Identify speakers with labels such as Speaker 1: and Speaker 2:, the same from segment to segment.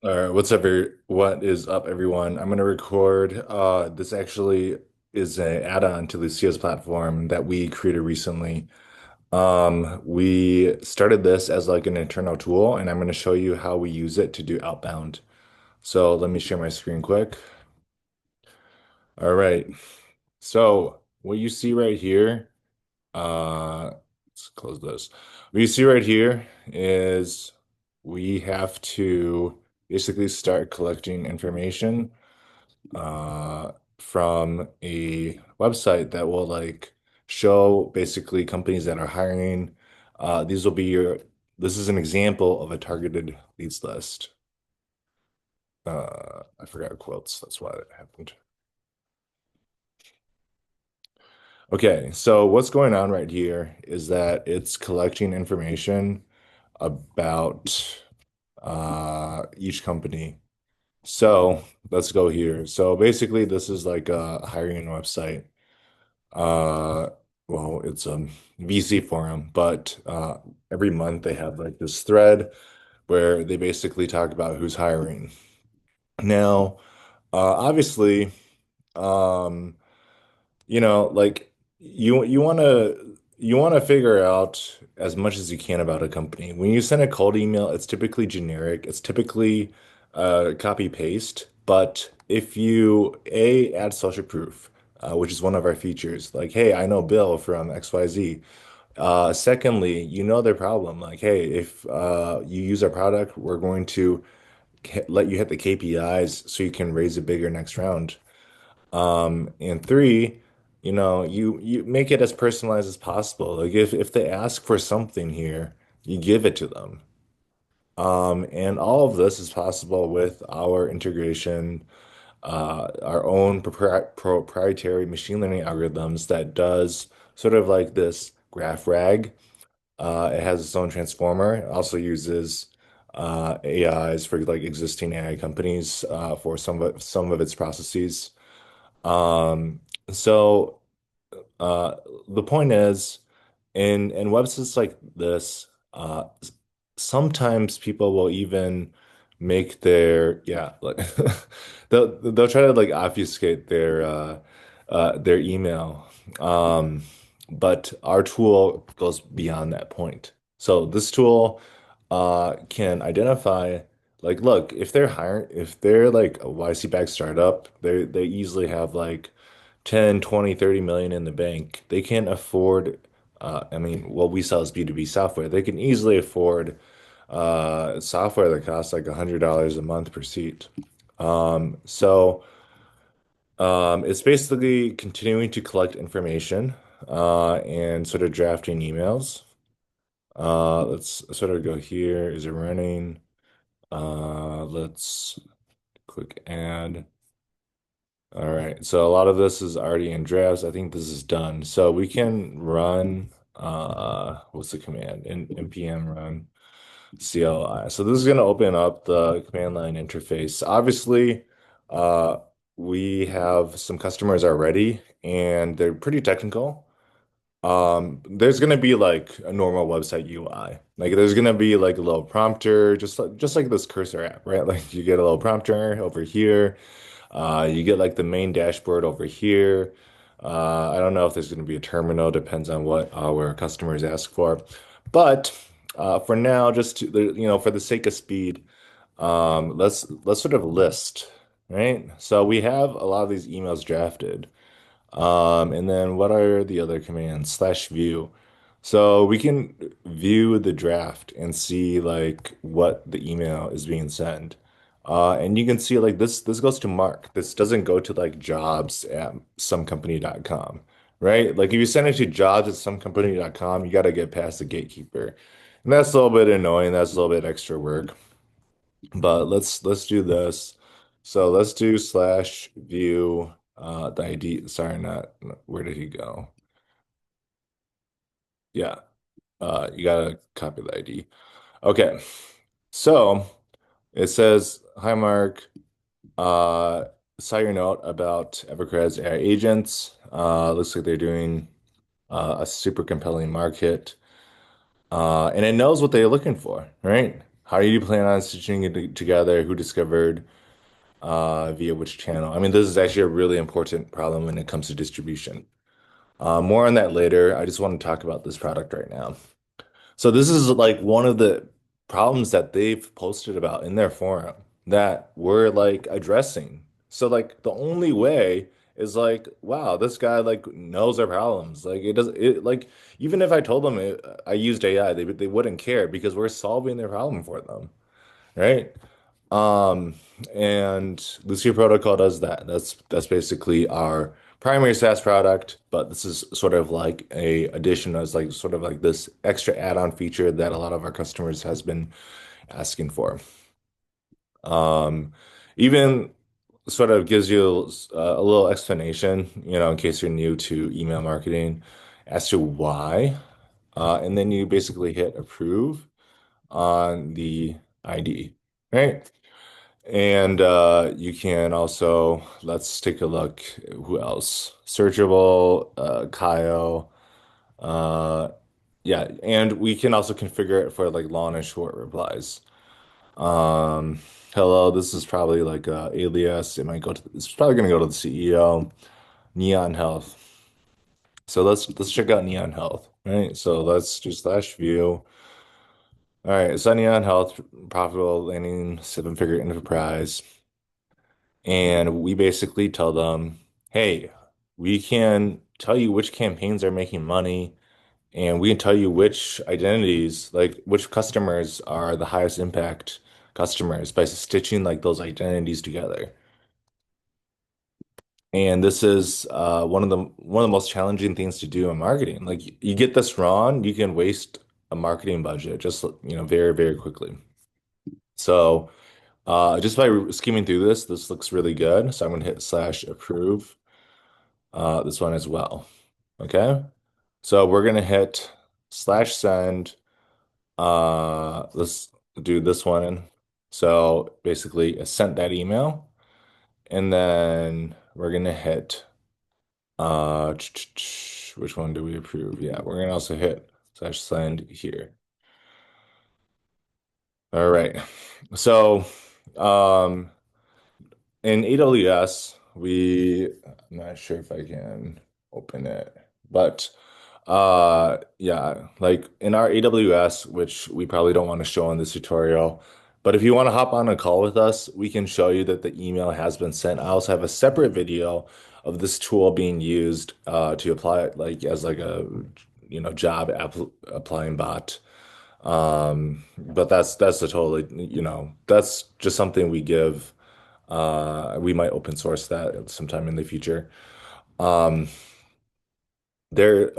Speaker 1: All right, what is up, everyone? I'm gonna record. This actually is an add-on to Lucia's platform that we created recently. We started this as like an internal tool, and I'm gonna show you how we use it to do outbound. So let me share my screen quick. All right. So what you see right here, let's close this. What you see right here is we have to basically start collecting information from a website that will like show basically companies that are hiring. These will be this is an example of a targeted leads list. I forgot quotes. That's why it happened. Okay, so what's going on right here is that it's collecting information about each company. So let's go here. So basically, this is like a hiring website. Uh, well, it's a VC forum, but every month they have like this thread where they basically talk about who's hiring. Now, obviously, um, like you want to figure out as much as you can about a company. When you send a cold email, it's typically generic. It's typically copy paste. But if you add social proof, which is one of our features, like, hey, I know Bill from XYZ. Secondly, you know their problem. Like, hey, if you use our product, we're going to let you hit the KPIs so you can raise it bigger next round. And three, you make it as personalized as possible. Like if they ask for something here, you give it to them. And all of this is possible with our integration, our own proprietary machine learning algorithms that does sort of like this graph rag. It has its own transformer. It also uses AIs for like existing AI companies for some of its processes. Um, so the point is, in websites like this, sometimes people will even make like they'll try to like obfuscate their email. Um, but our tool goes beyond that point. So this tool can identify like, look, if they're like a YC-backed startup, they easily have like 10, 20, 30 million in the bank. They can't afford, I mean, what we sell is B2B software. They can easily afford software that costs like $100 a month per seat. It's basically continuing to collect information and sort of drafting emails. Let's sort of go here. Is it running? Let's click add. All right, so a lot of this is already in drafts. I think this is done. So we can run, what's the command? npm run CLI. So this is going to open up the command line interface. Obviously, uh, we have some customers already, and they're pretty technical. There's gonna be like a normal website UI. Like there's gonna be like a little prompter, just like this cursor app, right? Like you get a little prompter over here. You get like the main dashboard over here. I don't know if there's gonna be a terminal, depends on what our customers ask for. But for now, for the sake of speed, let's sort of list, right? So we have a lot of these emails drafted. And then what are the other commands? Slash view. So we can view the draft and see like what the email is being sent. And you can see like this goes to Mark. This doesn't go to like jobs at somecompany.com, right? Like if you send it to jobs at somecompany.com, you got to get past the gatekeeper. And that's a little bit annoying. That's a little bit extra work. But let's do this. So let's do slash view the ID. Sorry, where did he go? Yeah, you gotta copy the ID. Okay, so it says, "Hi Mark, uh, saw your note about Evercred's AI agents. Looks like they're doing a super compelling market, and it knows what they're looking for, right? How do you plan on stitching it together? Who discovered via which channel? I mean, this is actually a really important problem when it comes to distribution. More on that later. I just want to talk about this product right now. So this is like one of the problems that they've posted about in their forum that we're like addressing. So like the only way is like, wow, this guy like knows our problems. Like it does it like even if I told them I used AI, they wouldn't care because we're solving their problem for them, right? Um, and Lucia Protocol does that. That's basically our primary SaaS product, but this is sort of like a addition as like sort of like this extra add-on feature that a lot of our customers has been asking for. Um, even sort of gives you a little explanation, in case you're new to email marketing as to why. And then you basically hit approve on the ID, right? And you can also, let's take a look. Who else? Searchable, Kyle. Uh, yeah, and we can also configure it for like long and short replies. Um, Hello, this is probably like a alias. It might go to, it's probably gonna go to the CEO. Neon Health. So let's check out Neon Health, right? So let's do slash view. All right, so Neon Health, profitable landing seven-figure enterprise. And we basically tell them, hey, we can tell you which campaigns are making money, and we can tell you which identities, like which customers are the highest impact customers by stitching like those identities together. And this is one of the most challenging things to do in marketing. Like you get this wrong, you can waste a marketing budget just very, very quickly. So just by skimming through this, this looks really good. So I'm gonna hit slash approve. This one as well. Okay. So we're gonna hit slash send. Let's do this one. So basically, I sent that email, and then we're gonna hit which one do we approve? Yeah, we're gonna also hit slash send here. All right. So, um, in AWS, I'm not sure if I can open it, but yeah, like in our AWS, which we probably don't want to show in this tutorial, but if you want to hop on a call with us, we can show you that the email has been sent. I also have a separate video of this tool being used to apply it like as like a job applying bot. But that's a totally, that's just something we give. We might open source that sometime in the future. Um, there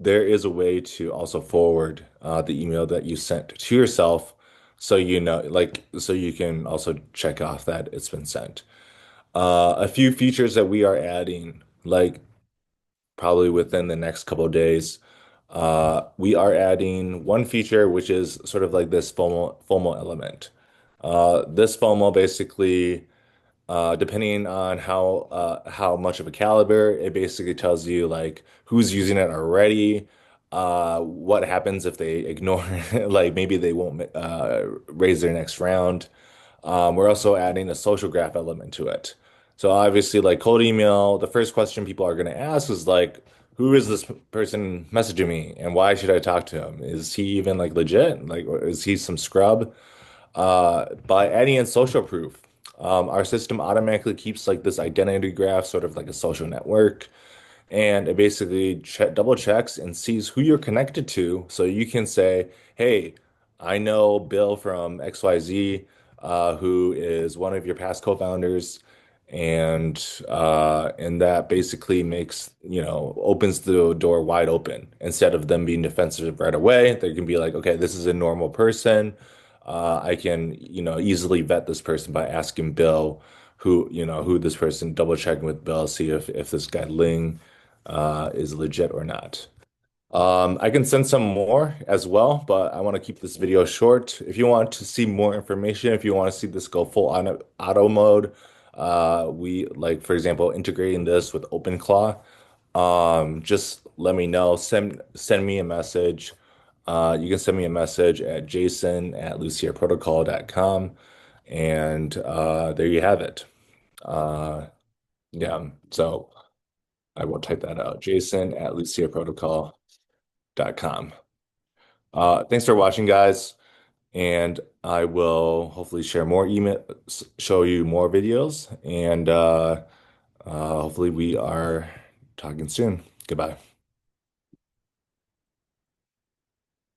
Speaker 1: is a way to also forward the email that you sent to yourself, so so you can also check off that it's been sent. A few features that we are adding, like probably within the next couple of days, we are adding one feature which is sort of like this FOMO element. This FOMO basically depending on how much of a caliber, it basically tells you like who's using it already, what happens if they ignore it, like maybe they won't raise their next round. We're also adding a social graph element to it. So obviously, like cold email, the first question people are going to ask is like, who is this person messaging me, and why should I talk to him? Is he even like legit? Like, or is he some scrub? By adding in social proof, our system automatically keeps like this identity graph, sort of like a social network, and it basically double checks and sees who you're connected to. So you can say, hey, I know Bill from XYZ, who is one of your past co-founders. And that basically makes, opens the door wide open. Instead of them being defensive right away, they can be like, okay, this is a normal person. I can, easily vet this person by asking Bill who this person, double checking with Bill, see if this guy Ling is legit or not. I can send some more as well, but I want to keep this video short. If you want to see more information, if you want to see this go full on auto mode, we like, for example, integrating this with Openclaw. Just let me know. Send me a message. You can send me a message at jason@luciaprotocol.com, and there you have it. Uh, yeah, so I will type that out, jason@luciaprotocol.com. Thanks for watching, guys, and I will hopefully share more emails, show you more videos, and hopefully we are talking soon. Goodbye.